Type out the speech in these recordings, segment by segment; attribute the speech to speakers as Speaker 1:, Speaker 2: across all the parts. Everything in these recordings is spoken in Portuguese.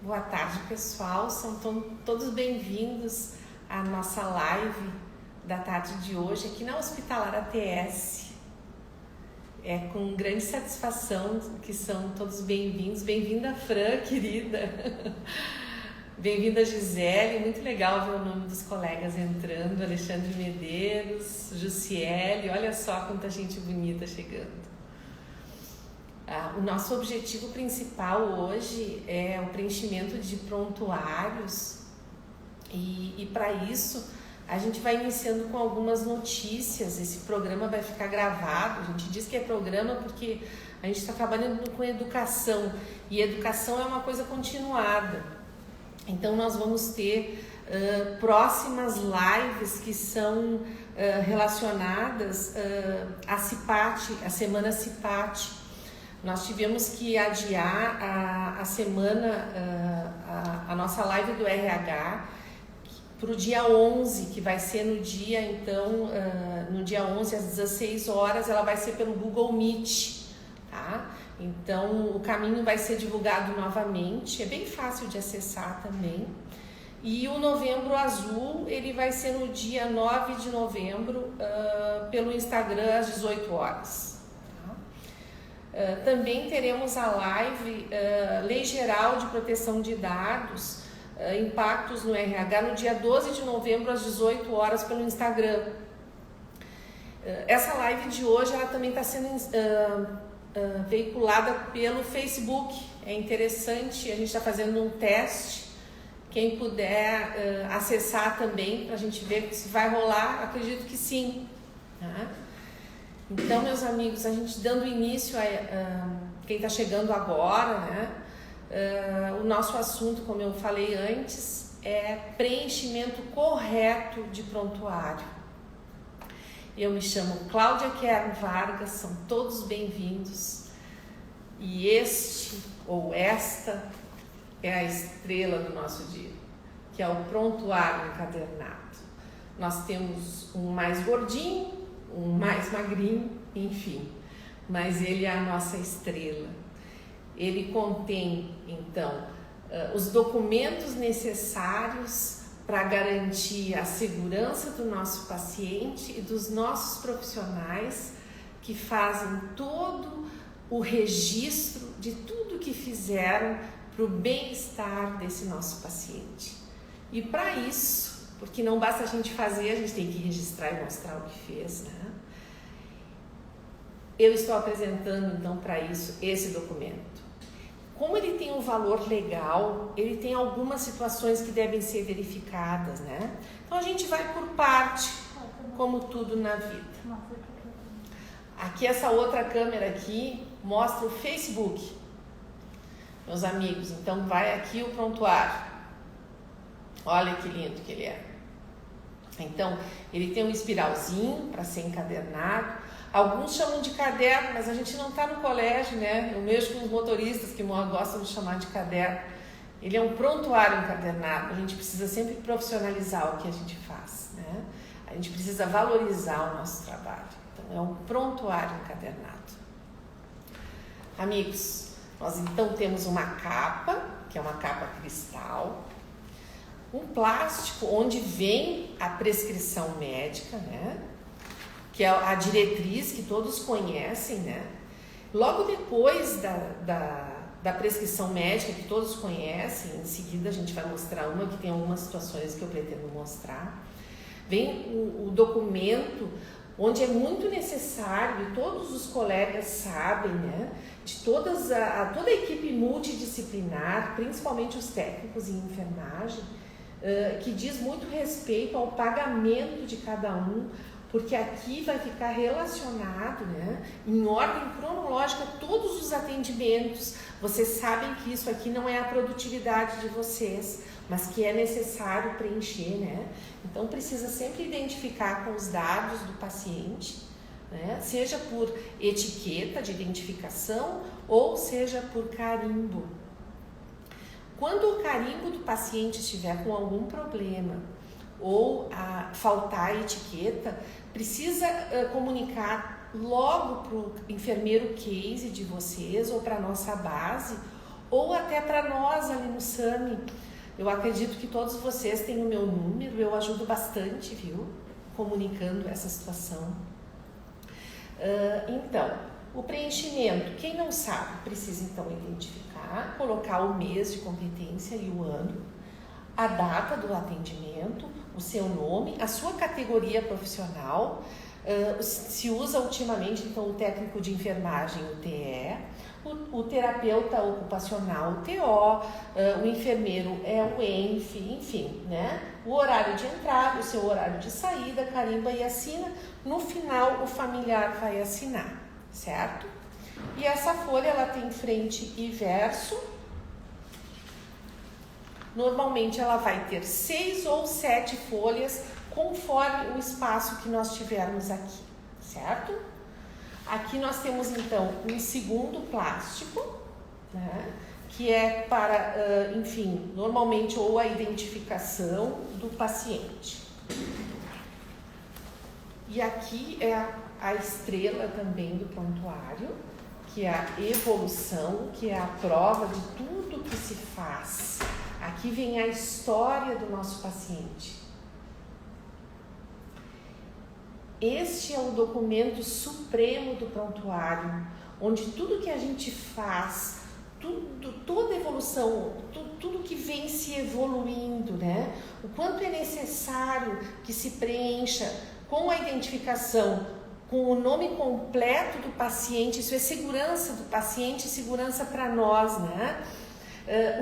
Speaker 1: Boa tarde, pessoal. São todos bem-vindos à nossa live da tarde de hoje aqui na Hospitalar ATS. É com grande satisfação que são todos bem-vindos. Bem-vinda, Fran, querida. Bem-vinda, Gisele. Muito legal ver o nome dos colegas entrando. Alexandre Medeiros, Jussiele. Olha só quanta gente bonita chegando. O nosso objetivo principal hoje é o preenchimento de prontuários e para isso a gente vai iniciando com algumas notícias. Esse programa vai ficar gravado. A gente diz que é programa porque a gente está trabalhando com educação e educação é uma coisa continuada. Então nós vamos ter próximas lives que são relacionadas à CIPAT, a Semana CIPAT. Nós tivemos que adiar a semana, a nossa live do RH para o dia 11, que vai ser no dia, então, no dia 11 às 16 horas, ela vai ser pelo Google Meet, tá? Então, o caminho vai ser divulgado novamente, é bem fácil de acessar também. E o Novembro Azul, ele vai ser no dia 9 de novembro, pelo Instagram, às 18 horas. Também teremos a live Lei Geral de Proteção de Dados, Impactos no RH, no dia 12 de novembro, às 18 horas, pelo Instagram. Essa live de hoje ela também está sendo veiculada pelo Facebook. É interessante, a gente está fazendo um teste. Quem puder acessar também, para a gente ver se vai rolar, acredito que sim. Tá? Então, meus amigos, a gente dando início a quem está chegando agora, né? O nosso assunto, como eu falei antes, é preenchimento correto de prontuário. Eu me chamo Cláudia Kern Vargas, são todos bem-vindos. E este ou esta é a estrela do nosso dia, que é o prontuário encadernado. Nós temos um mais gordinho, um mais magrinho, enfim, mas ele é a nossa estrela. Ele contém, então, os documentos necessários para garantir a segurança do nosso paciente e dos nossos profissionais que fazem todo o registro de tudo que fizeram para o bem-estar desse nosso paciente. E para isso, porque não basta a gente fazer, a gente tem que registrar e mostrar o que fez, né? Eu estou apresentando, então, para isso, esse documento. Como ele tem um valor legal, ele tem algumas situações que devem ser verificadas, né? Então, a gente vai por parte, como tudo na vida. Aqui, essa outra câmera aqui, mostra o Facebook. Meus amigos, então, vai aqui o prontuário. Olha que lindo que ele é. Então, ele tem um espiralzinho para ser encadernado. Alguns chamam de caderno, mas a gente não está no colégio, né? Eu mexo com os motoristas que gostam de chamar de caderno. Ele é um prontuário encadernado. A gente precisa sempre profissionalizar o que a gente faz, né? A gente precisa valorizar o nosso trabalho. Então, é um prontuário encadernado. Amigos, nós então temos uma capa, que é uma capa cristal, um plástico onde vem a prescrição médica, né? Que é a diretriz que todos conhecem, né? Logo depois da prescrição médica que todos conhecem, em seguida a gente vai mostrar uma que tem algumas situações que eu pretendo mostrar. Vem o documento onde é muito necessário, e todos os colegas sabem, né? De toda a equipe multidisciplinar, principalmente os técnicos em enfermagem, que diz muito respeito ao pagamento de cada um, porque aqui vai ficar relacionado, né, em ordem cronológica, todos os atendimentos. Vocês sabem que isso aqui não é a produtividade de vocês, mas que é necessário preencher, né? Então precisa sempre identificar com os dados do paciente, né, seja por etiqueta de identificação ou seja por carimbo. Quando o carimbo do paciente estiver com algum problema ou faltar a etiqueta, precisa comunicar logo para o enfermeiro case de vocês ou para a nossa base, ou até para nós ali no SAMI. Eu acredito que todos vocês têm o meu número, eu ajudo bastante, viu? Comunicando essa situação. Então, o preenchimento, quem não sabe, precisa então identificar, colocar o mês de competência e o ano, a data do atendimento, o seu nome, a sua categoria profissional, se usa ultimamente então o técnico de enfermagem, o TE, o terapeuta ocupacional, o TO, o enfermeiro é o ENF, enfim, né? O horário de entrada, o seu horário de saída, carimba e assina. No final, o familiar vai assinar, certo? E essa folha, ela tem frente e verso. Normalmente, ela vai ter 6 ou 7 folhas, conforme o espaço que nós tivermos aqui, certo? Aqui nós temos, então, um segundo plástico, né? Que é para, enfim, normalmente ou a identificação do paciente. E aqui é a estrela também do prontuário, que é a evolução, que é a prova de tudo que se faz. Aqui vem a história do nosso paciente. Este é o documento supremo do prontuário, onde tudo que a gente faz, toda evolução, tudo que vem se evoluindo, né? O quanto é necessário que se preencha com a identificação, com o nome completo do paciente. Isso é segurança do paciente, segurança para nós, né?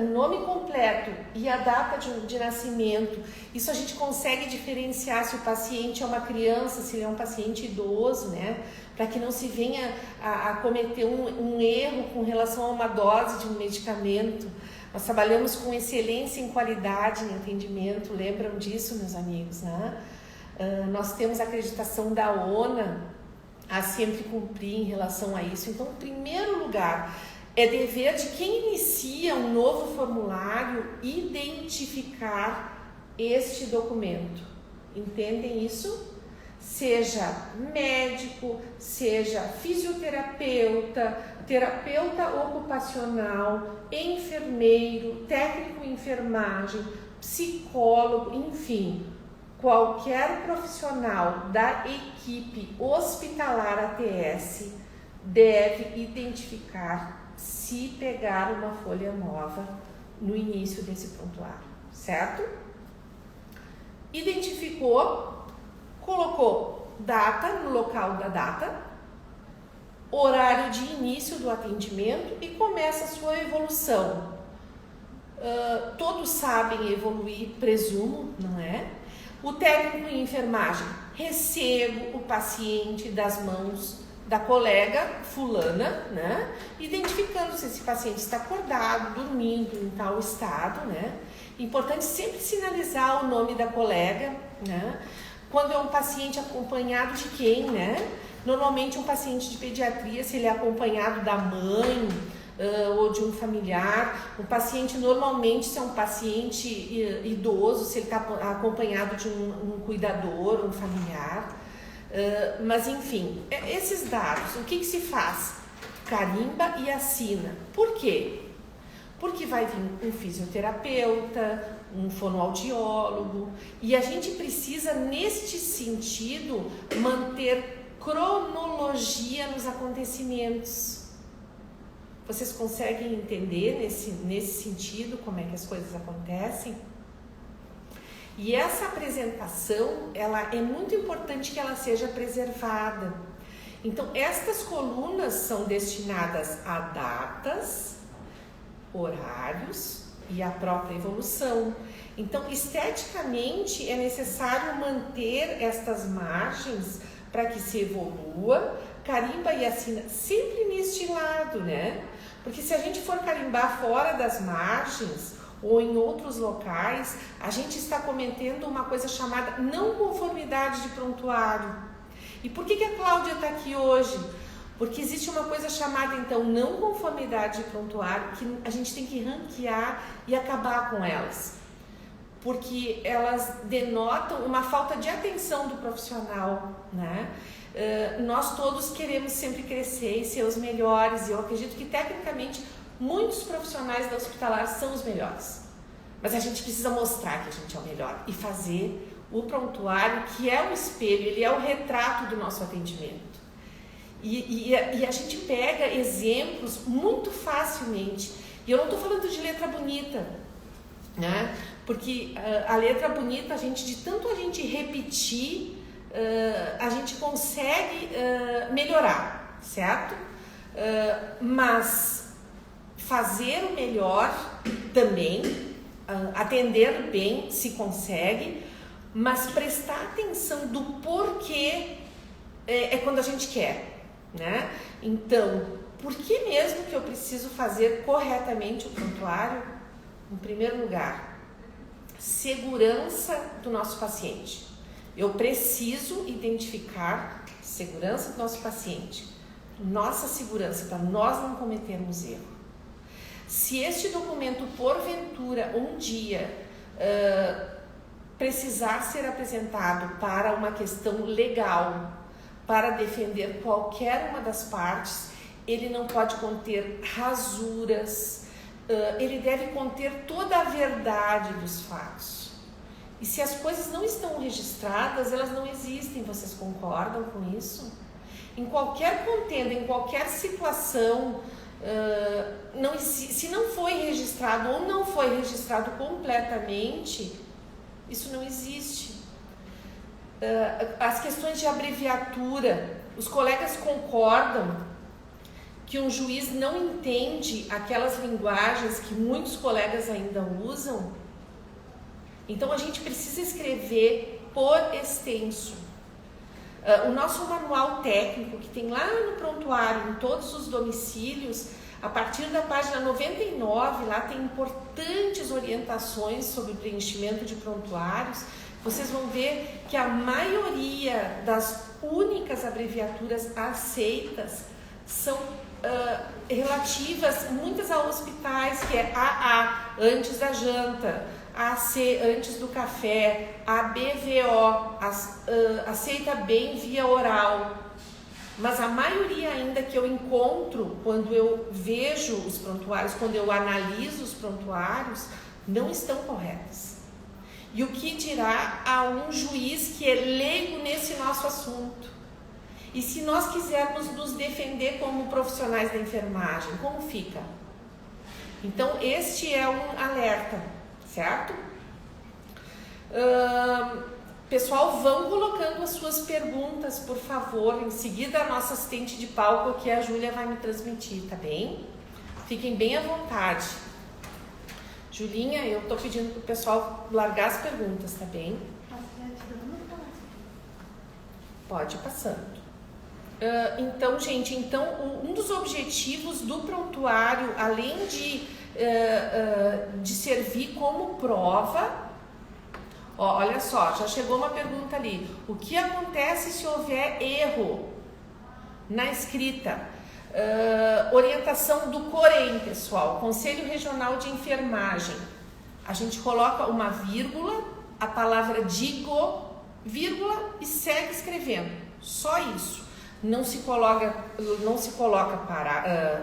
Speaker 1: O nome completo e a data de nascimento. Isso a gente consegue diferenciar se o paciente é uma criança, se ele é um paciente idoso, né? Para que não se venha a cometer um erro com relação a uma dose de um medicamento. Nós trabalhamos com excelência em qualidade em atendimento, lembram disso, meus amigos, né? Nós temos a acreditação da ONA a sempre cumprir em relação a isso. Então, em primeiro lugar, é dever de quem inicia um novo formulário identificar este documento. Entendem isso? Seja médico, seja fisioterapeuta, terapeuta ocupacional, enfermeiro, técnico em enfermagem, psicólogo, enfim, qualquer profissional da equipe hospitalar ATS deve identificar se pegar uma folha nova no início desse prontuário, certo? Identificou, colocou data no local da data, horário de início do atendimento e começa a sua evolução. Todos sabem evoluir, presumo, não é? O técnico em enfermagem, recebo o paciente das mãos da colega fulana, né? Identificando se esse paciente está acordado, dormindo em tal estado, né? Importante sempre sinalizar o nome da colega, né? Quando é um paciente acompanhado de quem, né? Normalmente um paciente de pediatria, se ele é acompanhado da mãe ou de um familiar. Um paciente, normalmente, se é um paciente idoso, se ele está acompanhado de um cuidador, um familiar. Mas enfim, esses dados, o que se faz? Carimba e assina. Por quê? Porque vai vir um fisioterapeuta, um fonoaudiólogo, e a gente precisa, neste sentido, manter cronologia nos acontecimentos. Vocês conseguem entender nesse sentido como é que as coisas acontecem? E essa apresentação, ela é muito importante que ela seja preservada. Então, estas colunas são destinadas a datas, horários e a própria evolução. Então, esteticamente, é necessário manter estas margens para que se evolua, carimba e assina sempre neste lado, né? Porque se a gente for carimbar fora das margens ou em outros locais, a gente está cometendo uma coisa chamada não conformidade de prontuário. E por que a Cláudia está aqui hoje? Porque existe uma coisa chamada, então, não conformidade de prontuário, que a gente tem que ranquear e acabar com elas. Porque elas denotam uma falta de atenção do profissional, né? Nós todos queremos sempre crescer e ser os melhores, e eu acredito que, tecnicamente, Muitos profissionais da hospitalar são os melhores, mas a gente precisa mostrar que a gente é o melhor e fazer o prontuário, que é o espelho, ele é o retrato do nosso atendimento. E a gente pega exemplos muito facilmente. E eu não estou falando de letra bonita, né? Porque a letra bonita, de tanto a gente repetir, a gente consegue melhorar, certo? Mas fazer o melhor também, atender bem se consegue, mas prestar atenção do porquê é quando a gente quer, né? Então, por que mesmo que eu preciso fazer corretamente o prontuário? Em primeiro lugar, segurança do nosso paciente. Eu preciso identificar segurança do nosso paciente, nossa segurança, para nós não cometermos erro. Se este documento, porventura, um dia precisar ser apresentado para uma questão legal, para defender qualquer uma das partes, ele não pode conter rasuras, ele deve conter toda a verdade dos fatos. E se as coisas não estão registradas, elas não existem, vocês concordam com isso? Em qualquer contenda, em qualquer situação, se não foi registrado ou não foi registrado completamente, isso não existe. As questões de abreviatura, os colegas concordam que um juiz não entende aquelas linguagens que muitos colegas ainda usam? Então a gente precisa escrever por extenso. O nosso manual técnico, que tem lá no prontuário, em todos os domicílios, a partir da página 99, lá tem importantes orientações sobre o preenchimento de prontuários. Vocês vão ver que a maioria das únicas abreviaturas aceitas são relativas, muitas a hospitais, que é AA, antes da janta, AC, antes do café, ABVO, aceita bem via oral. Mas a maioria ainda que eu encontro quando eu vejo os prontuários, quando eu analiso os prontuários, não estão corretas. E o que dirá a um juiz que é leigo nesse nosso assunto? E se nós quisermos nos defender como profissionais da enfermagem, como fica? Então, este é um alerta, certo? Pessoal, vão colocando as suas perguntas, por favor. Em seguida, a nossa assistente de palco, que a Júlia, vai me transmitir, tá bem? Fiquem bem à vontade. Julinha, eu tô pedindo pro pessoal largar as perguntas, tá bem? Pode ir passando. Então, gente, um dos objetivos do prontuário, além de servir como prova, olha só, já chegou uma pergunta ali. O que acontece se houver erro na escrita? Orientação do COREM, pessoal, Conselho Regional de Enfermagem. A gente coloca uma vírgula, a palavra digo, vírgula e segue escrevendo. Só isso. Não se coloca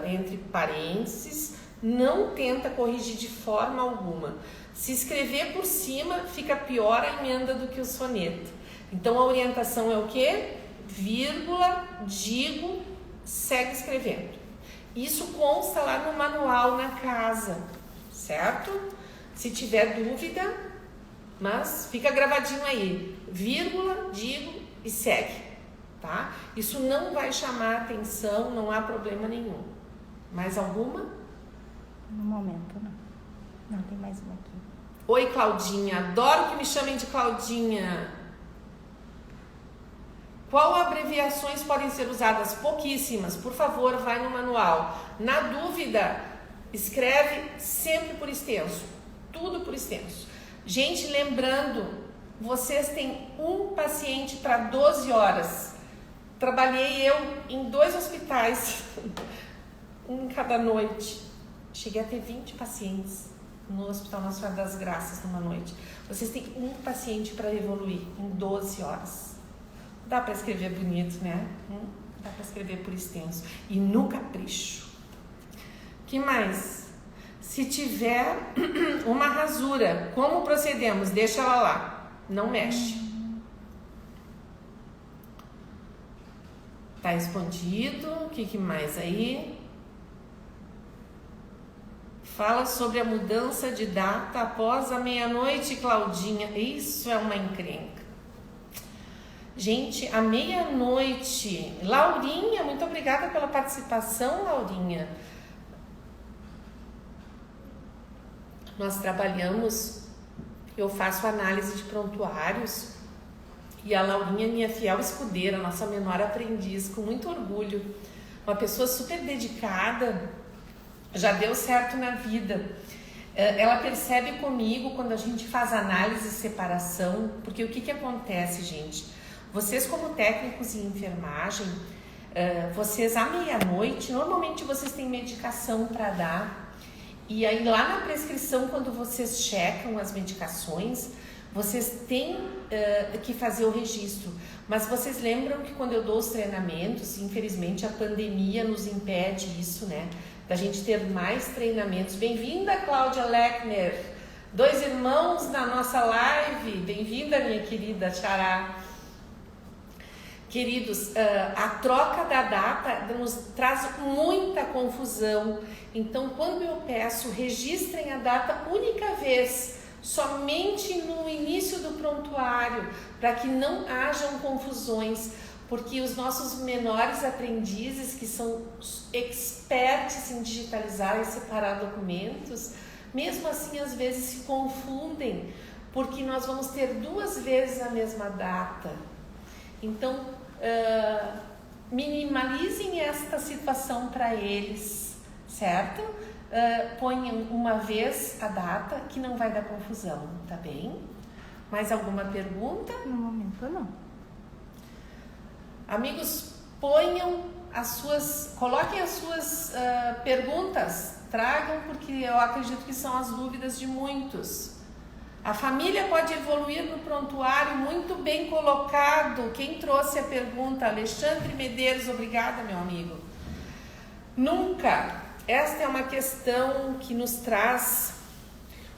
Speaker 1: entre parênteses, não tenta corrigir de forma alguma. Se escrever por cima, fica pior a emenda do que o soneto. Então, a orientação é o quê? Vírgula, digo, segue escrevendo. Isso consta lá no manual na casa, certo? Se tiver dúvida, mas fica gravadinho aí. Vírgula, digo e segue. Tá? Isso não vai chamar atenção, não há problema nenhum. Mais alguma?
Speaker 2: No momento não. Não, tem mais uma aqui.
Speaker 1: Oi, Claudinha. Adoro que me chamem de Claudinha. Qual abreviações podem ser usadas? Pouquíssimas. Por favor, vai no manual. Na dúvida, escreve sempre por extenso. Tudo por extenso. Gente, lembrando, vocês têm um paciente para 12 horas. Trabalhei eu em 2 hospitais, um em cada noite. Cheguei a ter 20 pacientes no Hospital Nossa Senhora das Graças numa noite. Vocês têm um paciente para evoluir em 12 horas. Dá para escrever bonito, né? Dá para escrever por extenso. E no capricho. Que mais? Se tiver uma rasura, como procedemos? Deixa ela lá, não mexe. Tá escondido. O que mais aí? Fala sobre a mudança de data após a meia-noite, Claudinha. Isso é uma encrenca. Gente, a meia-noite. Laurinha, muito obrigada pela participação, Laurinha. Nós trabalhamos, eu faço análise de prontuários e a Laurinha, minha fiel escudeira, nossa menor aprendiz, com muito orgulho, uma pessoa super dedicada, já deu certo na vida. Ela percebe comigo quando a gente faz análise e separação, porque o que acontece, gente? Vocês como técnicos em enfermagem, vocês à meia-noite, normalmente vocês têm medicação para dar. E aí lá na prescrição, quando vocês checam as medicações, vocês têm que fazer o registro. Mas vocês lembram que quando eu dou os treinamentos, infelizmente a pandemia nos impede isso, né? Da gente ter mais treinamentos. Bem-vinda, Cláudia Lechner. 2 irmãos na nossa live. Bem-vinda, minha querida Xará. Queridos, a troca da data nos traz muita confusão. Então, quando eu peço, registrem a data única vez, somente no início do prontuário, para que não hajam confusões, porque os nossos menores aprendizes, que são experts em digitalizar e separar documentos, mesmo assim, às vezes se confundem, porque nós vamos ter 2 vezes a mesma data. Então, minimalizem esta situação para eles, certo? Ponham uma vez a data, que não vai dar confusão, tá bem? Mais alguma pergunta?
Speaker 2: No momento não.
Speaker 1: Amigos, coloquem as suas perguntas, tragam, porque eu acredito que são as dúvidas de muitos. A família pode evoluir no prontuário, muito bem colocado. Quem trouxe a pergunta? Alexandre Medeiros, obrigada, meu amigo. Nunca. Esta é uma questão que nos traz.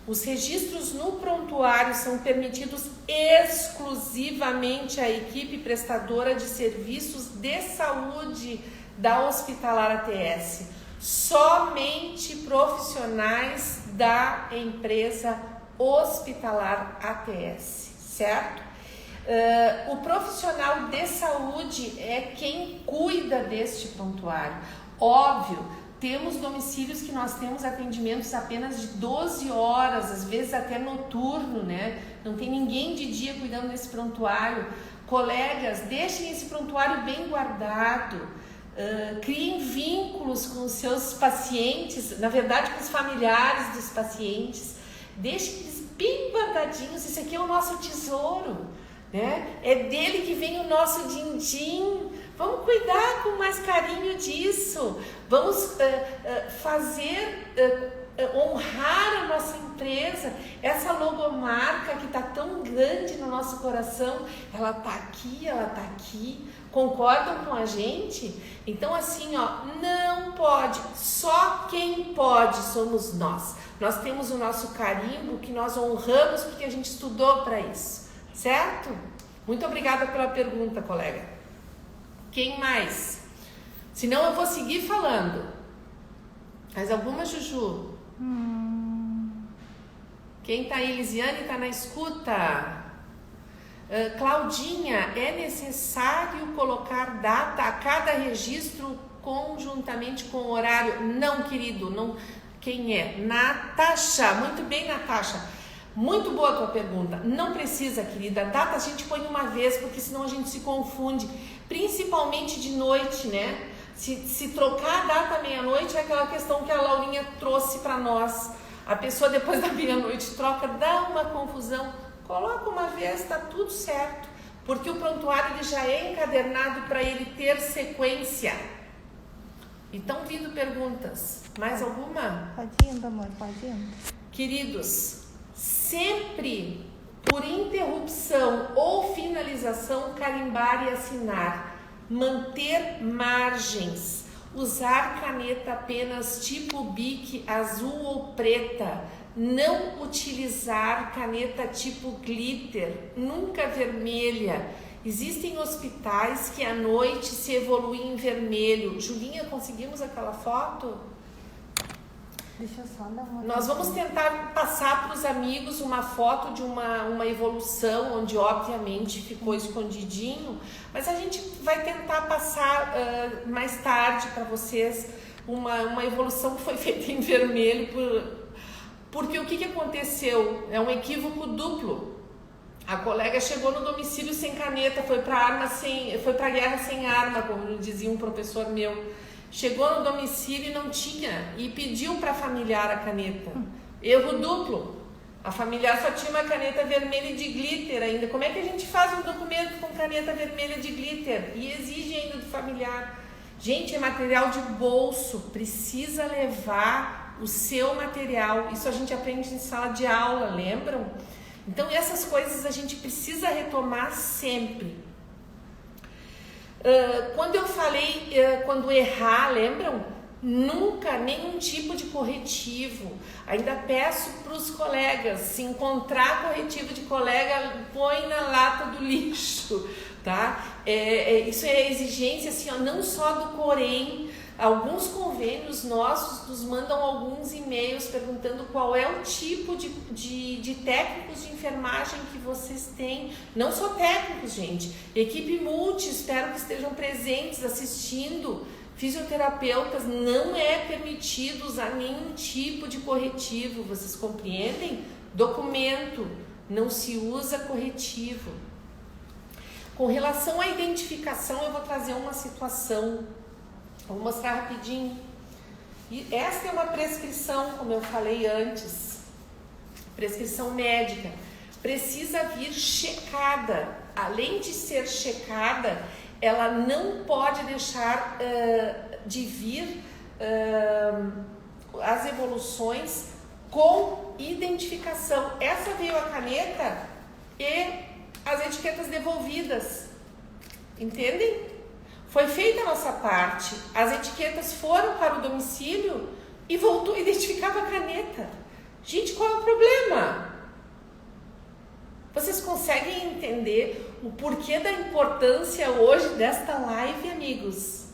Speaker 1: Os registros no prontuário são permitidos exclusivamente à equipe prestadora de serviços de saúde da Hospitalar ATS. Somente profissionais da empresa Hospitalar ATS, certo? O profissional de saúde é quem cuida deste prontuário. Óbvio, temos domicílios que nós temos atendimentos apenas de 12 horas, às vezes até noturno, né? Não tem ninguém de dia cuidando desse prontuário. Colegas, deixem esse prontuário bem guardado. Criem vínculos com os seus pacientes, na verdade com os familiares dos pacientes. Deixem eles bem guardadinhos. Esse aqui é o nosso tesouro, né? É dele que vem o nosso din-din. Vamos cuidar com mais carinho disso. Vamos honrar a nossa empresa. Essa logomarca que está tão grande no nosso coração, ela está aqui, ela está aqui. Concordam com a gente? Então assim, não pode. Só quem pode somos nós. Nós temos o nosso carimbo que nós honramos porque a gente estudou para isso, certo? Muito obrigada pela pergunta, colega. Quem mais? Senão eu vou seguir falando. Mais alguma, Juju? Quem tá aí? Lisiane tá na escuta. Claudinha, é necessário colocar data a cada registro conjuntamente com o horário? Não, querido, não. Quem é? Natasha. Muito bem, Natasha. Muito boa a tua pergunta. Não precisa, querida. Data a gente põe uma vez, porque senão a gente se confunde. Principalmente de noite, né? Se trocar a data à meia-noite, é aquela questão que a Laurinha trouxe para nós. A pessoa depois da meia-noite troca, dá uma confusão. Coloca uma vez, tá tudo certo. Porque o prontuário ele já é encadernado para ele ter sequência. Então, vindo perguntas. Mais alguma?
Speaker 2: Pode indo, amor, pode indo.
Speaker 1: Queridos, sempre por interrupção ou finalização, carimbar e assinar. Manter margens. usar caneta apenas tipo Bic azul ou preta, não utilizar caneta tipo glitter, nunca vermelha. Existem hospitais que à noite se evoluem em vermelho. Julinha, conseguimos aquela foto?
Speaker 2: Deixa eu só dar uma...
Speaker 1: Nós vamos tentar passar para os amigos uma foto de uma evolução, onde obviamente ficou escondidinho, mas a gente vai tentar passar mais tarde para vocês uma evolução que foi feita em vermelho, porque o que aconteceu? É um equívoco duplo. A colega chegou no domicílio sem caneta, foi para a guerra sem arma, como dizia um professor meu. Chegou no domicílio e não tinha, e pediu para a familiar a caneta. Erro duplo. A familiar só tinha uma caneta vermelha de glitter ainda. Como é que a gente faz um documento com caneta vermelha de glitter? E exige ainda do familiar. Gente, é material de bolso, precisa levar o seu material. Isso a gente aprende em sala de aula, lembram? Então essas coisas a gente precisa retomar sempre. Quando eu falei, quando errar, lembram? Nunca nenhum tipo de corretivo. Ainda peço para os colegas, se encontrar corretivo de colega, põe na lata do lixo, tá? Isso é exigência, assim, ó, não só do Corém. Alguns convênios nossos nos mandam alguns e-mails perguntando qual é o tipo de técnicos de enfermagem que vocês têm. Não só técnicos, gente. Equipe multi, espero que estejam presentes, assistindo. Fisioterapeutas, não é permitido usar nenhum tipo de corretivo. Vocês compreendem? Documento, não se usa corretivo. Com relação à identificação, eu vou trazer uma situação. Vou mostrar rapidinho. E esta é uma prescrição, como eu falei antes, prescrição médica. Precisa vir checada. Além de ser checada, ela não pode deixar de vir as evoluções com identificação. Essa veio a caneta e as etiquetas devolvidas. Entendem? Foi feita a nossa parte, as etiquetas foram para o domicílio e voltou a identificar a caneta. Gente, qual é o problema? Vocês conseguem entender o porquê da importância hoje desta live, amigos?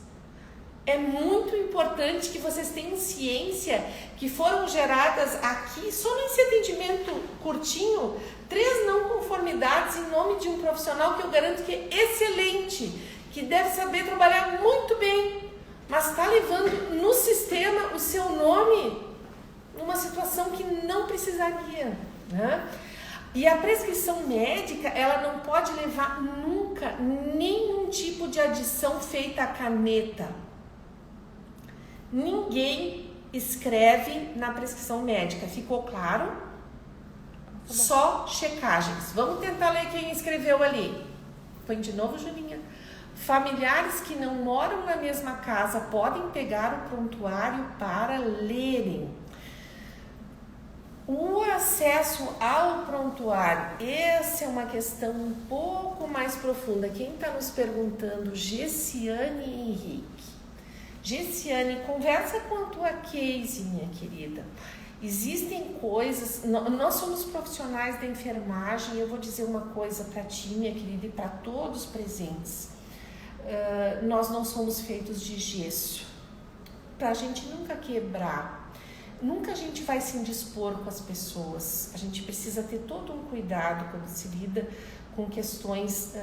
Speaker 1: É muito importante que vocês tenham ciência que foram geradas aqui, só nesse atendimento curtinho, 3 não conformidades em nome de um profissional que eu garanto que é excelente, que deve saber trabalhar muito bem, mas está levando no sistema o seu nome numa situação que não precisaria, né? E a prescrição médica, ela não pode levar nunca nenhum tipo de adição feita à caneta. Ninguém escreve na prescrição médica, ficou claro? Só checagens. Vamos tentar ler quem escreveu ali. Põe de novo, Julinha. Familiares que não moram na mesma casa podem pegar o prontuário para lerem. O acesso ao prontuário, essa é uma questão um pouco mais profunda. Quem está nos perguntando? Gessiane Henrique. Gessiane, conversa com a tua case, minha querida. Existem coisas, nós somos profissionais da enfermagem, eu vou dizer uma coisa para ti, minha querida, e para todos presentes. Nós não somos feitos de gesso, para a gente nunca quebrar, nunca a gente vai se indispor com as pessoas, a gente precisa ter todo um cuidado quando se lida com questões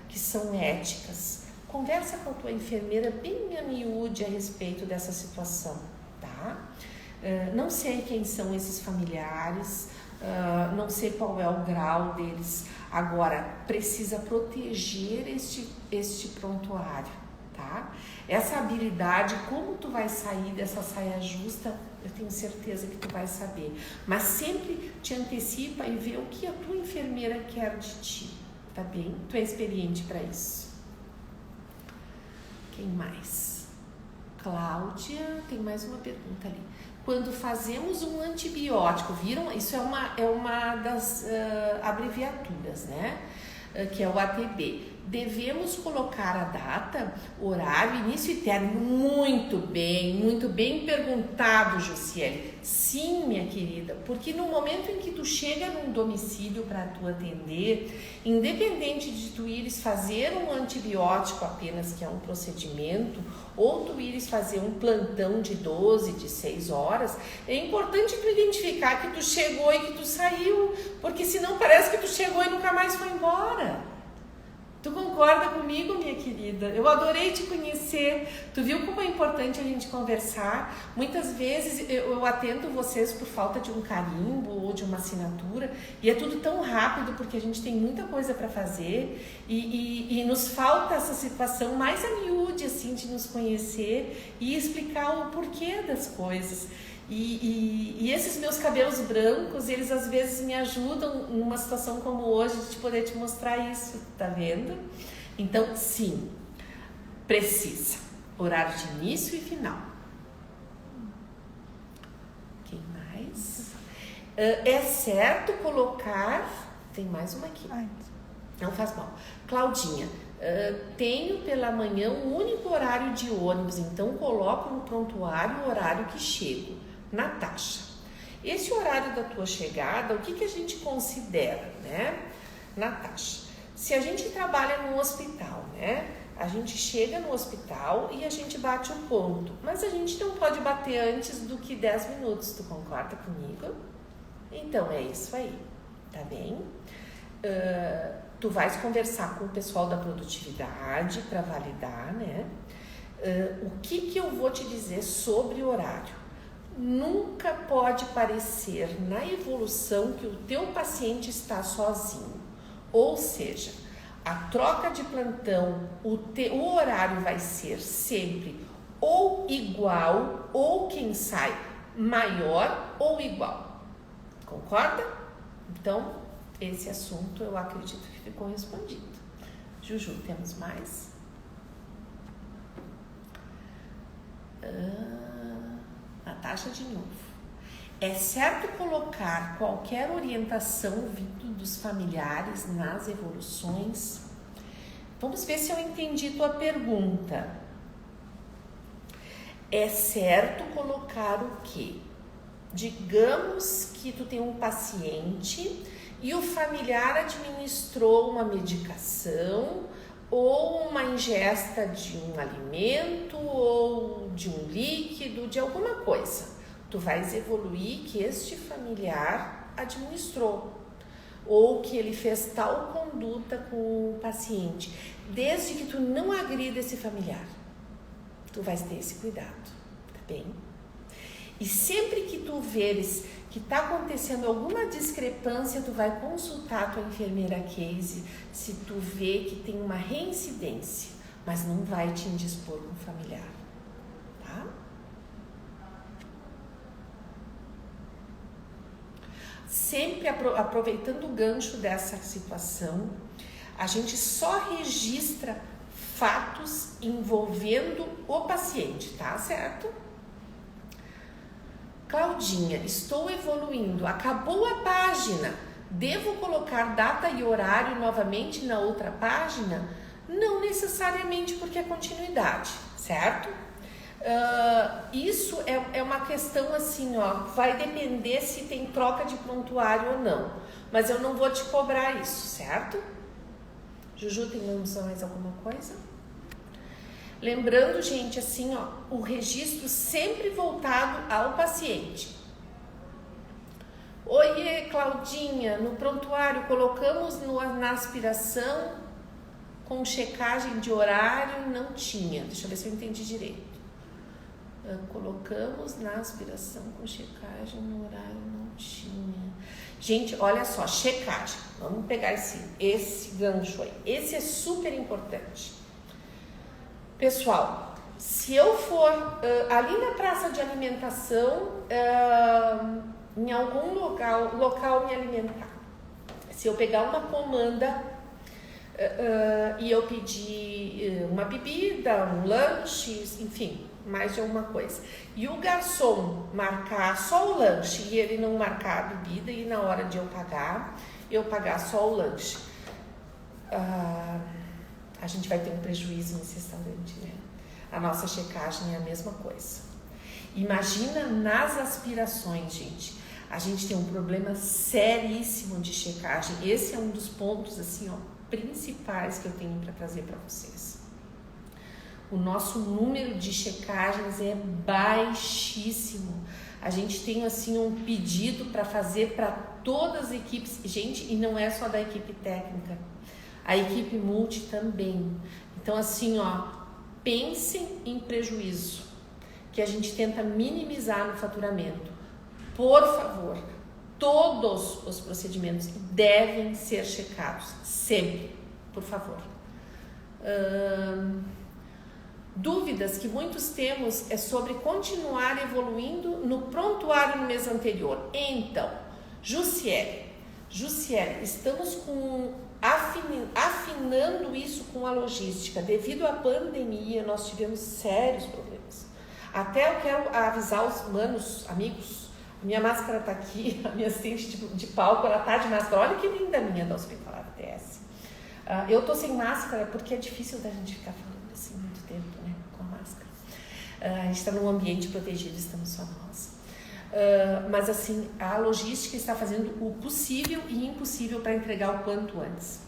Speaker 1: que são éticas. Conversa com a tua enfermeira bem a miúde a respeito dessa situação, tá? Não sei quem são esses familiares, não sei qual é o grau deles. Agora, precisa proteger este prontuário, tá? Essa habilidade, como tu vai sair dessa saia justa, eu tenho certeza que tu vai saber. Mas sempre te antecipa e vê o que a tua enfermeira quer de ti, tá bem? Tu é experiente para isso. Quem mais? Cláudia, tem mais uma pergunta ali. Quando fazemos um antibiótico, viram? Isso é uma das abreviaturas, né? Que é o ATB. devemos colocar a data, horário, início e término. Muito bem perguntado, Jussiele. Sim, minha querida, porque no momento em que tu chega num domicílio para tu atender, independente de tu ires fazer um antibiótico apenas, que é um procedimento, ou tu ires fazer um plantão de 12, de 6 horas, é importante tu identificar que tu chegou e que tu saiu, porque senão parece que tu chegou e nunca mais foi embora. Tu concorda comigo, minha querida? Eu adorei te conhecer. Tu viu como é importante a gente conversar? Muitas vezes eu atendo vocês por falta de um carimbo ou de uma assinatura, e é tudo tão rápido porque a gente tem muita coisa para fazer e nos falta essa situação mais a miúde, assim, de nos conhecer e explicar o porquê das coisas. E esses meus cabelos brancos, eles às vezes me ajudam numa situação como hoje de poder te mostrar isso, tá vendo? Então, sim, precisa. Horário de início e final. Quem mais? É certo colocar... Tem mais uma aqui. Não faz mal. Claudinha, tenho pela manhã um único horário de ônibus, então coloco no prontuário o horário que chego. Natasha, esse horário da tua chegada, o que a gente considera, né? Natasha, se a gente trabalha num hospital, né? A gente chega no hospital e a gente bate o ponto, mas a gente não pode bater antes do que 10 minutos, tu concorda comigo? Então é isso aí, tá bem? Tu vais conversar com o pessoal da produtividade para validar, né? O que eu vou te dizer sobre horário? Nunca pode parecer na evolução que o teu paciente está sozinho. Ou seja, a troca de plantão, o horário vai ser sempre ou igual, ou quem sai maior ou igual. Concorda? Então, esse assunto eu acredito que ficou respondido. Juju, temos mais? Natasha de novo. É certo colocar qualquer orientação vindo dos familiares nas evoluções? Vamos ver se eu entendi tua pergunta. É certo colocar o quê? Digamos que tu tem um paciente e o familiar administrou uma medicação ou uma ingesta de um alimento ou de um líquido, de alguma coisa. Tu vais evoluir que este familiar administrou ou que ele fez tal conduta com o paciente, desde que tu não agrida esse familiar. Tu vais ter esse cuidado, tá bem? E sempre que tu veres que está acontecendo alguma discrepância, tu vai consultar a tua enfermeira case se tu vê que tem uma reincidência, mas não vai te indispor com o familiar, tá? Sempre aproveitando o gancho dessa situação, a gente só registra fatos envolvendo o paciente, tá certo? Claudinha, estou evoluindo, acabou a página, devo colocar data e horário novamente na outra página? Não necessariamente, porque é continuidade, certo? Isso é uma questão assim, ó, vai depender se tem troca de prontuário ou não, mas eu não vou te cobrar isso, certo? Juju, tem mais alguma coisa? Lembrando, gente, assim, ó, o registro sempre voltado ao paciente. Oiê, Claudinha, no prontuário colocamos na aspiração com checagem de horário, não tinha. Deixa eu ver se eu entendi direito. Colocamos na aspiração com checagem no horário, não tinha. Gente, olha só, checagem. Vamos pegar esse gancho aí. Esse é super importante. Pessoal, se eu for ali na praça de alimentação, em algum local me alimentar, se eu pegar uma comanda e eu pedir uma bebida, um lanche, enfim, mais de alguma coisa, e o garçom marcar só o lanche e ele não marcar a bebida, e na hora de eu pagar só o lanche, a gente vai ter um prejuízo nesse restaurante, né? A nossa checagem é a mesma coisa. Imagina nas aspirações, gente. A gente tem um problema seríssimo de checagem. Esse é um dos pontos, assim, ó, principais que eu tenho para trazer para vocês. O nosso número de checagens é baixíssimo. A gente tem, assim, um pedido para fazer para todas as equipes. Gente, e não é só da equipe técnica. A equipe multi também. Então, assim, ó, pensem em prejuízo, que a gente tenta minimizar no faturamento. Por favor, todos os procedimentos devem ser checados, sempre, por favor. Dúvidas que muitos temos é sobre continuar evoluindo no prontuário no mês anterior. Então, Jussiele, estamos afinando isso com a logística. Devido à pandemia, nós tivemos sérios problemas. Até eu quero avisar os amigos, minha máscara tá aqui, a minha assistente de palco, ela tá de máscara. Olha que linda a minha da Hospitalar ATS. Eu tô sem máscara porque é difícil da gente ficar falando assim muito tempo, né, com a máscara. A gente está num ambiente protegido, estamos só nós. Mas assim, a logística está fazendo o possível e impossível para entregar o quanto antes.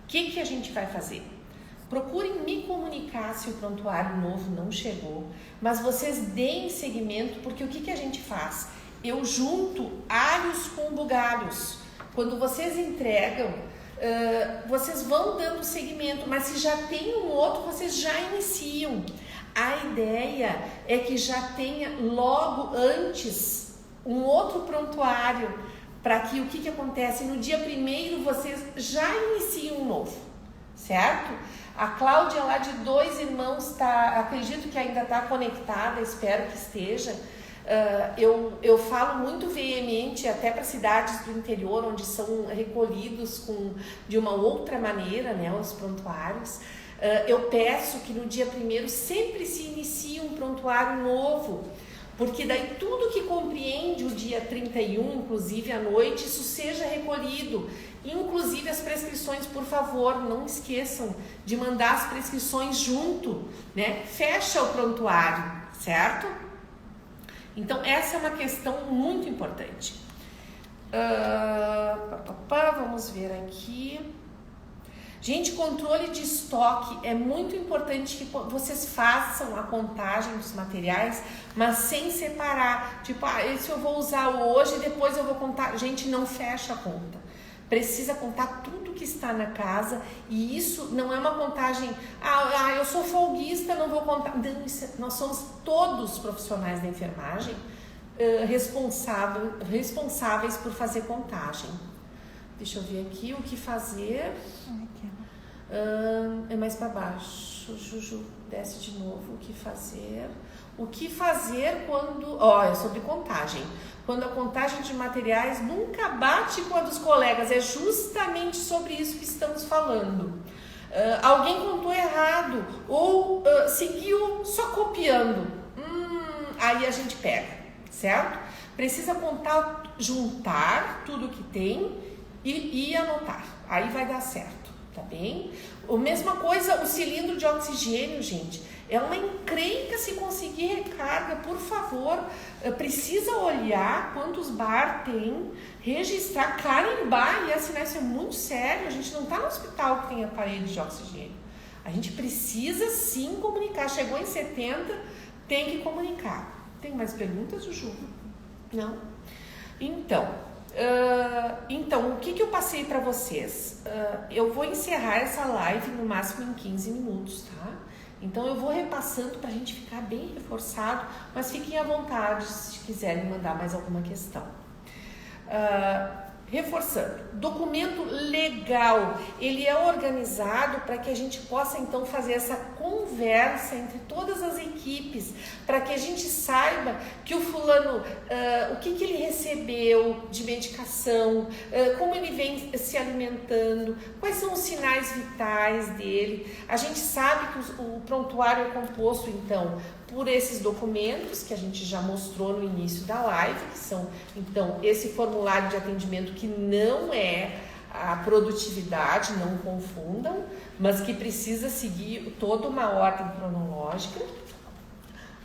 Speaker 1: O que a gente vai fazer? Procurem me comunicar se o prontuário novo não chegou, mas vocês deem seguimento, porque o que a gente faz? Eu junto alhos com bugalhos. Quando vocês entregam, vocês vão dando seguimento, mas se já tem um outro, vocês já iniciam. A ideia é que já tenha logo antes um outro prontuário, para que o que acontece? No dia 1º vocês já iniciam um novo, certo? A Cláudia lá de Dois Irmãos acredito que ainda está conectada, espero que esteja. Eu falo muito veemente até para cidades do interior, onde são recolhidos de uma outra maneira, né, os prontuários. Eu peço que no dia 1º sempre se inicie um prontuário novo, porque daí tudo que compreende o dia 31, inclusive à noite, isso seja recolhido. Inclusive as prescrições, por favor, não esqueçam de mandar as prescrições junto, né? Fecha o prontuário, certo? Então essa é uma questão muito importante. Vamos ver aqui. Gente, controle de estoque é muito importante que vocês façam a contagem dos materiais, mas sem separar. Tipo, esse eu vou usar hoje, depois eu vou contar. Gente, não fecha a conta. Precisa contar tudo que está na casa, e isso não é uma contagem, eu sou folguista, não vou contar. Não, nós somos todos profissionais da enfermagem responsáveis por fazer contagem. Deixa eu ver aqui o que fazer. É mais para baixo, Juju, desce de novo. O que fazer? O que fazer quando... é sobre contagem. Quando a contagem de materiais nunca bate com a dos colegas. É justamente sobre isso que estamos falando. Alguém contou errado ou seguiu só copiando. Aí a gente pega, certo? Precisa juntar tudo que tem e anotar. Aí vai dar certo, tá bem? A mesma coisa, o cilindro de oxigênio, gente. É uma encrenca se conseguir recarga, por favor. Precisa olhar quantos bar tem, registrar, carimbar e assinar. Isso é muito sério. A gente não está no hospital que tem aparelho de oxigênio. A gente precisa sim comunicar. Chegou em 70, tem que comunicar. Tem mais perguntas, Juju? Não? Então, o que eu passei para vocês? Eu vou encerrar essa live no máximo em 15 minutos, tá? Então eu vou repassando para a gente ficar bem reforçado, mas fiquem à vontade se quiserem mandar mais alguma questão. Reforçando, documento legal, ele é organizado para que a gente possa então fazer essa conversa entre todas as equipes, para que a gente saiba que o fulano, o que ele recebeu de medicação, como ele vem se alimentando, quais são os sinais vitais dele. A gente sabe que o prontuário é composto então por esses documentos que a gente já mostrou no início da live, que são então esse formulário de atendimento que não é a produtividade, não confundam, mas que precisa seguir toda uma ordem cronológica.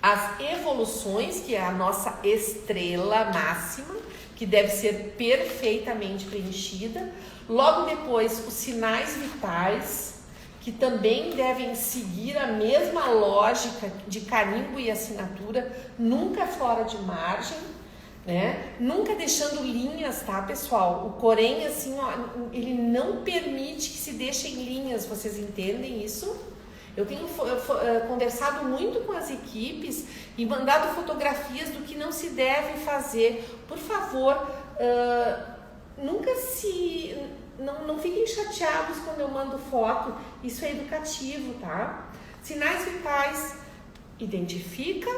Speaker 1: As evoluções, que é a nossa estrela máxima, que deve ser perfeitamente preenchida. Logo depois, os sinais vitais, que também devem seguir a mesma lógica de carimbo e assinatura, nunca fora de margem, né? Nunca deixando linhas, tá, pessoal? O Corém, assim, ó, ele não permite que se deixem linhas, vocês entendem isso? Eu tenho conversado muito com as equipes e mandado fotografias do que não se deve fazer. Por favor, não fiquem chateados quando eu mando foto, isso é educativo, tá? Sinais vitais, identifica,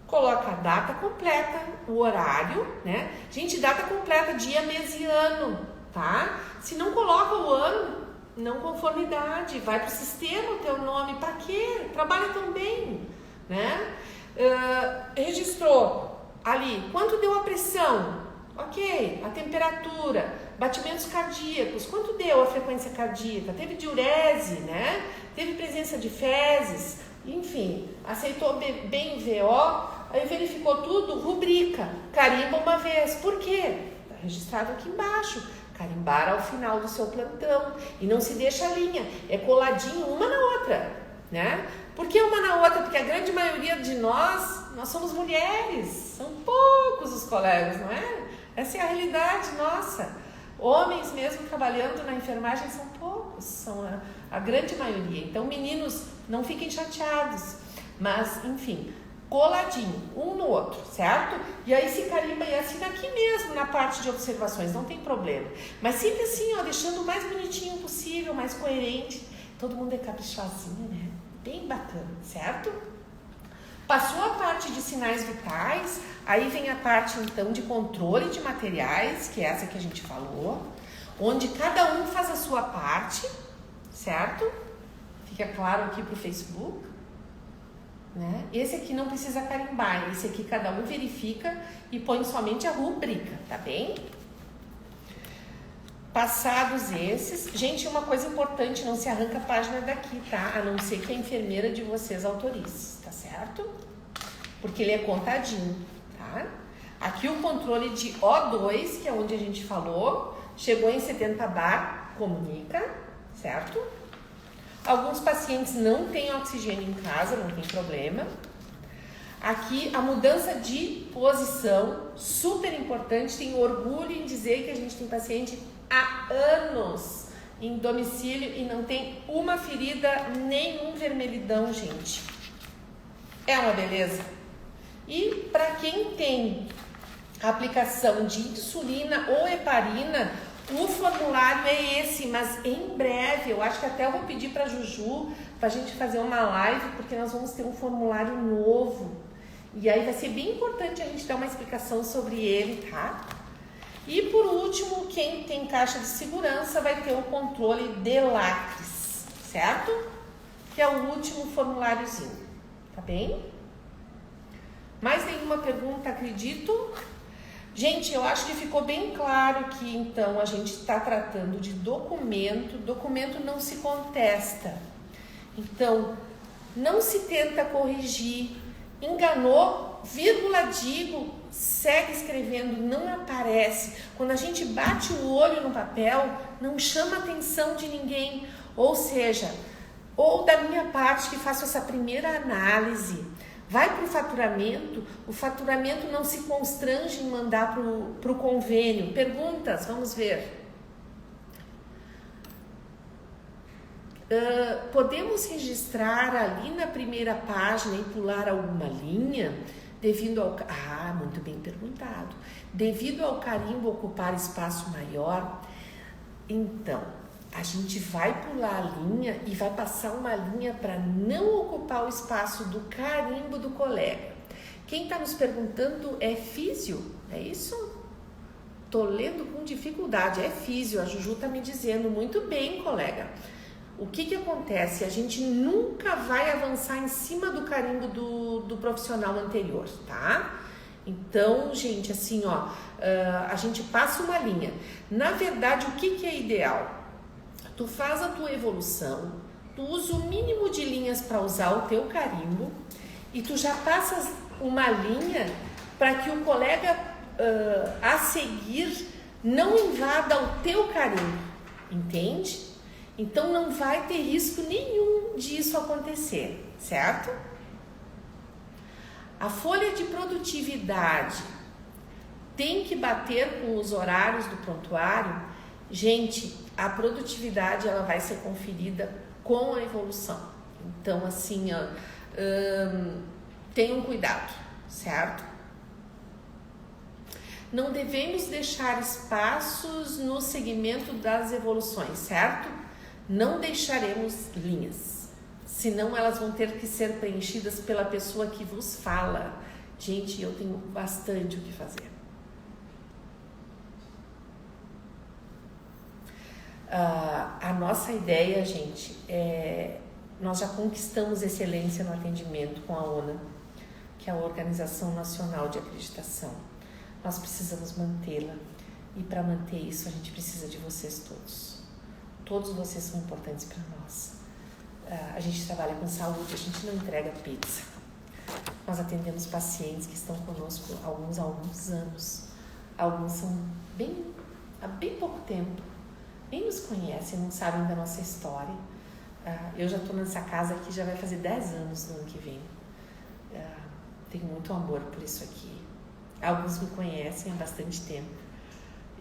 Speaker 1: coloca a data completa, o horário, né? Gente, data completa, dia, mês e ano, tá? Se não coloca o ano, não conformidade, vai pro sistema o teu nome, pra quê? Trabalha tão bem, né? Registrou ali, quanto deu a pressão? Ok, a temperatura, batimentos cardíacos, quanto deu a frequência cardíaca? Teve diurese, né? Teve presença de fezes, enfim, aceitou bem o VO, aí verificou tudo, rubrica, carimba uma vez. Por quê? Está registrado aqui embaixo. Carimbar ao final do seu plantão. E não se deixa a linha, é coladinho uma na outra, né? Por que uma na outra? Porque a grande maioria de nós somos mulheres, são poucos os colegas, não é? Essa é a realidade nossa. Homens mesmo trabalhando na enfermagem são poucos, são a grande maioria. Então, meninos, não fiquem chateados, mas, enfim, coladinho, um no outro, certo? E aí se carimba e assina aqui mesmo, na parte de observações, não tem problema. Mas sempre assim, ó, deixando o mais bonitinho possível, mais coerente. Todo mundo é caprichosinho, né? Bem bacana, certo? Passou a parte de sinais vitais, aí vem a parte, então, de controle de materiais, que é essa que a gente falou, onde cada um faz a sua parte, certo? Fica claro aqui pro Facebook. Né? Esse aqui não precisa carimbar, esse aqui cada um verifica e põe somente a rubrica, tá bem? Passados esses, gente, uma coisa importante, não se arranca a página daqui, tá? A não ser que a enfermeira de vocês autorize, tá certo? Porque ele é contadinho, tá? Aqui o controle de O2, que é onde a gente falou, chegou em 70 bar, comunica, certo? Alguns pacientes não têm oxigênio em casa, não tem problema. Aqui a mudança de posição, super importante, tenho orgulho em dizer que a gente tem paciente há anos em domicílio e não tem uma ferida, nenhum vermelhidão, gente. É uma beleza. E para quem tem aplicação de insulina ou heparina, o formulário é esse, mas em breve, eu acho que até eu vou pedir para a Juju para a gente fazer uma live, porque nós vamos ter um formulário novo. E aí vai ser bem importante a gente dar uma explicação sobre ele, tá? E por último, quem tem caixa de segurança vai ter o controle de lacres, certo? Que é o último formuláriozinho, tá bem? Mais nenhuma pergunta, acredito? Gente, eu acho que ficou bem claro que, então, a gente está tratando de documento não se contesta. Então, não se tenta corrigir, enganou, vírgula, digo, segue escrevendo, não aparece. Quando a gente bate o olho no papel, não chama a atenção de ninguém. Ou seja, ou da minha parte que faço essa primeira análise, vai para o faturamento não se constrange em mandar para o convênio. Perguntas, vamos ver. Podemos registrar ali na primeira página e pular alguma linha? Devido ao... muito bem perguntado. Devido ao carimbo ocupar espaço maior, então, a gente vai pular a linha e vai passar uma linha para não ocupar o espaço do carimbo do colega. Quem está nos perguntando é físio, é isso? Tô lendo com dificuldade, é físio, a Juju está me dizendo. Muito bem, colega. O que acontece? A gente nunca vai avançar em cima do carimbo do profissional anterior, tá? Então, gente, assim, ó, a gente passa uma linha. Na verdade, o que é ideal? Tu faz a tua evolução, tu usa o mínimo de linhas para usar o teu carimbo e tu já passas uma linha para que o colega a seguir não invada o teu carimbo, entende? Então não vai ter risco nenhum disso acontecer, certo? A folha de produtividade tem que bater com os horários do prontuário. Gente, a produtividade ela vai ser conferida com a evolução. Então, assim, tenham cuidado, certo? Não devemos deixar espaços no segmento das evoluções, certo? Não deixaremos linhas, senão elas vão ter que ser preenchidas pela pessoa que vos fala. Gente, eu tenho bastante o que fazer. A nossa ideia, gente, nós já conquistamos excelência no atendimento com a ONA, que é a Organização Nacional de Acreditação. Nós precisamos mantê-la e para manter isso a gente precisa de vocês todos. Todos vocês são importantes para nós. A gente trabalha com saúde, a gente não entrega pizza. Nós atendemos pacientes que estão conosco há alguns anos. Alguns são há bem pouco tempo. Nem nos conhecem, não sabem da nossa história. Eu já estou nessa casa aqui, já vai fazer 10 anos no ano que vem. Tenho muito amor por isso aqui. Alguns me conhecem há bastante tempo.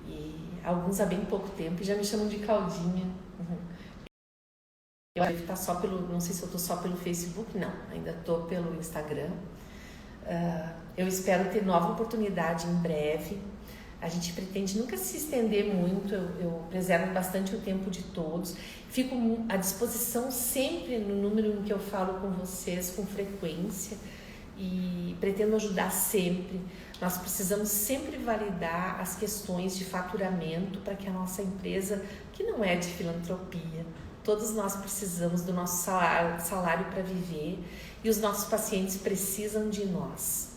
Speaker 1: E alguns há bem pouco tempo e já me chamam de Claudinha. Eu devo estar só não sei se eu estou só pelo Facebook, não. Ainda estou pelo Instagram. Eu espero ter nova oportunidade em breve. A gente pretende nunca se estender muito, eu preservo bastante o tempo de todos. Fico à disposição sempre no número em que eu falo com vocês com frequência e pretendo ajudar sempre. Nós precisamos sempre validar as questões de faturamento para que a nossa empresa, que não é de filantropia, todos nós precisamos do nosso salário para viver e os nossos pacientes precisam de nós.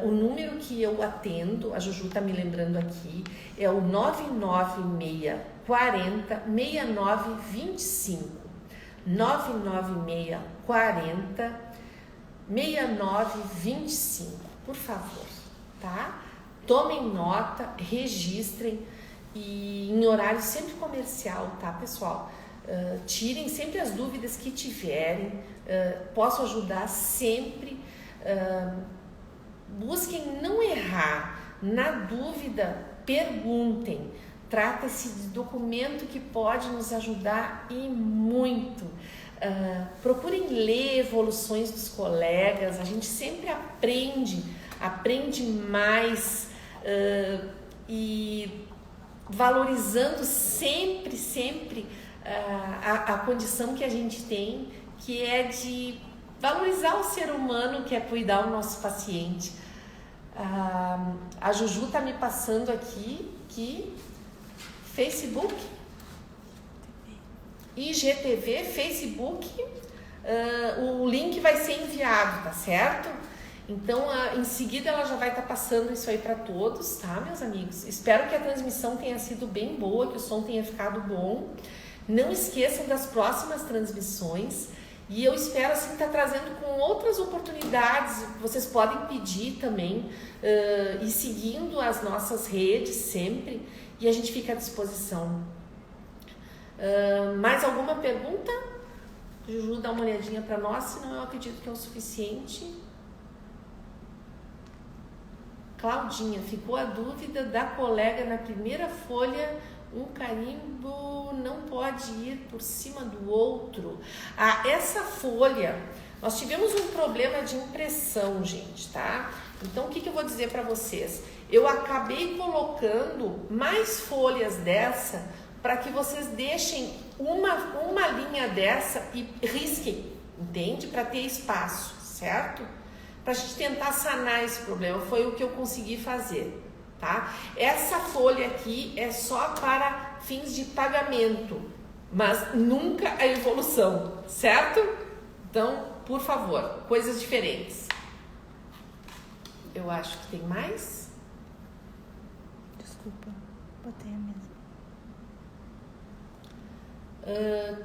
Speaker 1: O número que eu atendo, a Juju está me lembrando aqui, é o 99640-6925. 99640-6925. Por favor, tá? Tomem nota, registrem e em horário sempre comercial, tá, pessoal? Tirem sempre as dúvidas que tiverem, posso ajudar sempre. Busquem não errar. Na dúvida, perguntem. Trata-se de documento que pode nos ajudar e muito. Procurem ler evoluções dos colegas. A gente sempre aprende mais e valorizando sempre a condição que a gente tem, que é de valorizar o ser humano, que é cuidar do nosso paciente. A Juju está me passando aqui que Facebook, IGTV, Facebook, o link vai ser enviado, tá certo? Então, em seguida ela já vai estar passando isso aí para todos, tá, meus amigos? Espero que a transmissão tenha sido bem boa, que o som tenha ficado bom. Não esqueçam das próximas transmissões. E eu espero assim estar trazendo com outras oportunidades. Vocês podem pedir também e seguindo as nossas redes sempre e a gente fica à disposição. Mais alguma pergunta? Juju, dá uma olhadinha para nós, senão eu acredito que é o suficiente. Claudinha, ficou a dúvida da colega na primeira folha. Um carimbo não pode ir por cima do outro. Essa folha, nós tivemos um problema de impressão, gente, tá? Então, o que eu vou dizer para vocês? Eu acabei colocando mais folhas dessa para que vocês deixem uma linha dessa e risquem, entende? Para ter espaço, certo? Para a gente tentar sanar esse problema. Foi o que eu consegui fazer. Tá? Essa folha aqui é só para fins de pagamento, mas nunca a evolução, certo? Então, por favor, coisas diferentes. Eu acho que tem mais.
Speaker 2: Desculpa, botei a mesa.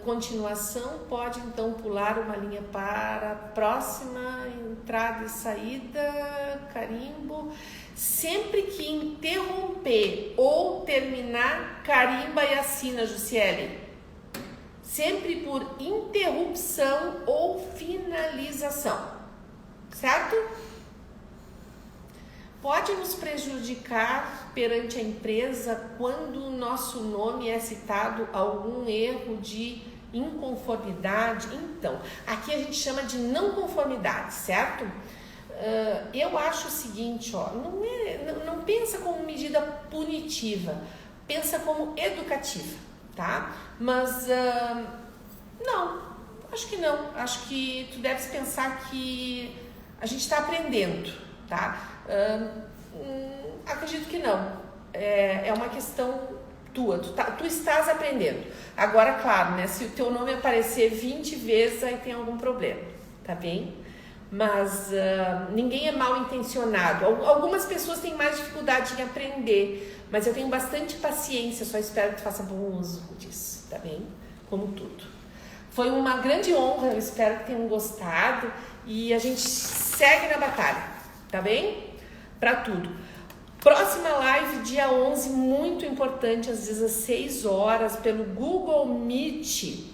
Speaker 1: Continuação, pode então pular uma linha para a próxima, entrada e saída, carimbo. Sempre que interromper ou terminar, carimba e assina, Jussiele. Sempre por interrupção ou finalização, certo? Pode nos prejudicar perante a empresa quando o nosso nome é citado algum erro de inconformidade? Então, aqui a gente chama de não conformidade, certo? Eu acho o seguinte, ó, não pensa como medida punitiva, pensa como educativa, tá? Mas não, acho que não. Acho que tu deves pensar que a gente está aprendendo, tá? Acredito que não. É uma questão tua. Tu estás aprendendo. Agora, claro, né? Se o teu nome aparecer 20 vezes, aí tem algum problema, tá bem? Mas ninguém é mal intencionado. Algumas pessoas têm mais dificuldade em aprender, mas eu tenho bastante paciência, só espero que tu faça bom uso disso, tá bem? Como tudo. Foi uma grande honra, eu espero que tenham gostado e a gente segue na batalha, tá bem? Para tudo. Próxima live, dia 11, muito importante, às 16 horas, pelo Google Meet.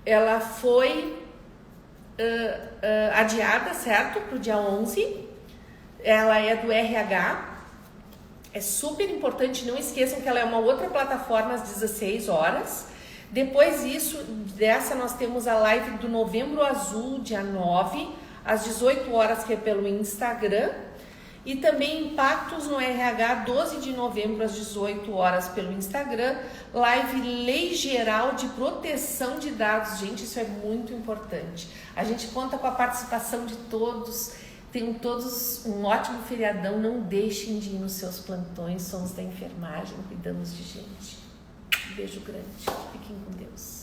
Speaker 1: Ela foi adiada, certo? Para o dia 11. Ela é do RH. É super importante, não esqueçam que ela é uma outra plataforma às 16 horas. Depois dessa nós temos a live do Novembro Azul, dia 9, às 18 horas, que é pelo Instagram. E também Impactos no RH, 12 de novembro, às 18 horas, pelo Instagram. Live Lei Geral de Proteção de Dados. Gente, isso é muito importante. A gente conta com a participação de todos. Tenham todos um ótimo feriadão. Não deixem de ir nos seus plantões. Somos da enfermagem, cuidamos de gente. Um beijo grande. Fiquem com Deus.